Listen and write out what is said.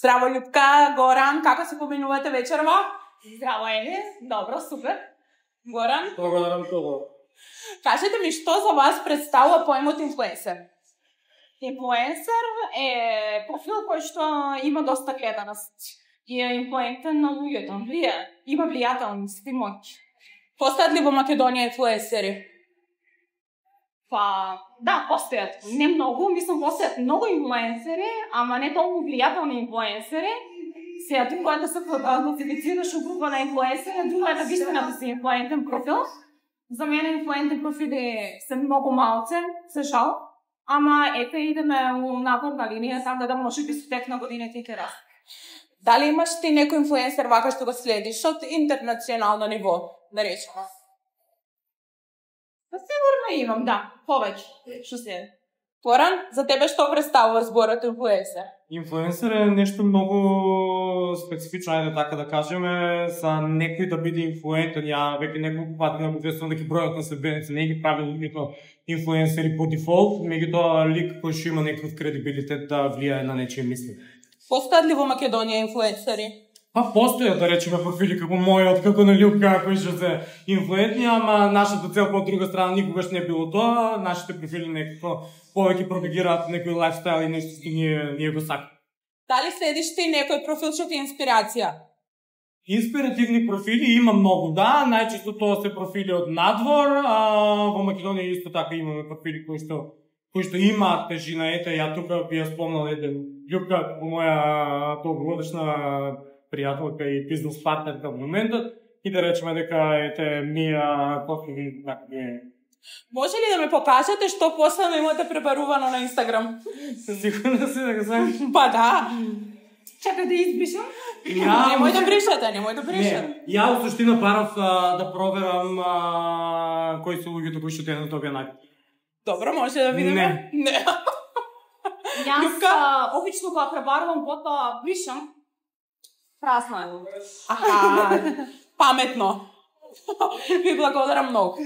Здраво, Любка, Горан, како се поминувате вечерва? Здраво, Еми. Добро, супер. Горан? Добро. Кажете ми, што за вас представува поемот инфлуенсер? Инфлуенсер е профил кој што има доста гледаност и е инфлуентен на луѓето. Има влијателност и моќ. Постојат ли во Македонија инфлуенсери? Па, да, постојат. Не многу, мислам постојат многу инфлуенсери, ама не толку влијателни инфлуенсери. Сега друго е да се класифицираш у група на инфлуенсери, друго е да вистина да си инфлуентен профил. За мене инфлуентен профили се многу малце, се жал. Ама ете идеме у напредна линија, сам да може би со тек на годините и ке расте. Дали имаш ти некој инфлуенсер вака што го следиш од интернационално ниво, да речеме? Па сигурно имам, да, повеќе. Што се? Горан, за тебе што представува зборот инфлуенсер? Инфлуенсер е нешто многу специфично, ајде така да кажеме, за некој да биде инфлуентен. Ја веќе неколку пати на објаснувам дека бројот на следбеници не ги прави луѓето инфлуенсери по дефолт, меѓутоа лик кој што има некој кредибилитет да влијае на нечие мисли. Постојат ли во Македонија инфлуенсери? Па постојат, да речеме, профили како мојот, како на Любка, кои што се инфлуентни, ама нашата цел по друга страна никогаш не било тоа. Нашите профили некако повеќе пропагираат некој лајфстайл и нешто што ние го сакаме. Дали следиш ти некој профил што ти е инспирација? Инспиративни профили има многу, да. Најчесто тоа се профили од надвор, во Македонија исто така имаме профили кои што имаат тежина. Ете, ја тука би ја спомнал еден Любка, моја толкогодишна пријателка и бизнес партнерка во моментот, и да речеме дека ете Мија профили така е. Може ли да ме покажете што последно имате пребарувано на Инстаграм? Сигурно си дека знаеш. Па да. Чакај да избришам. Немој да бришате. Не, ја во суштина барав да проверам кои се луѓето кои што тенат овие најд. Добро, може да видиме? Не. Јас обично кога пребарувам, потоа бришам. Прасно е. Аха, паметно. Ви благодарам многу.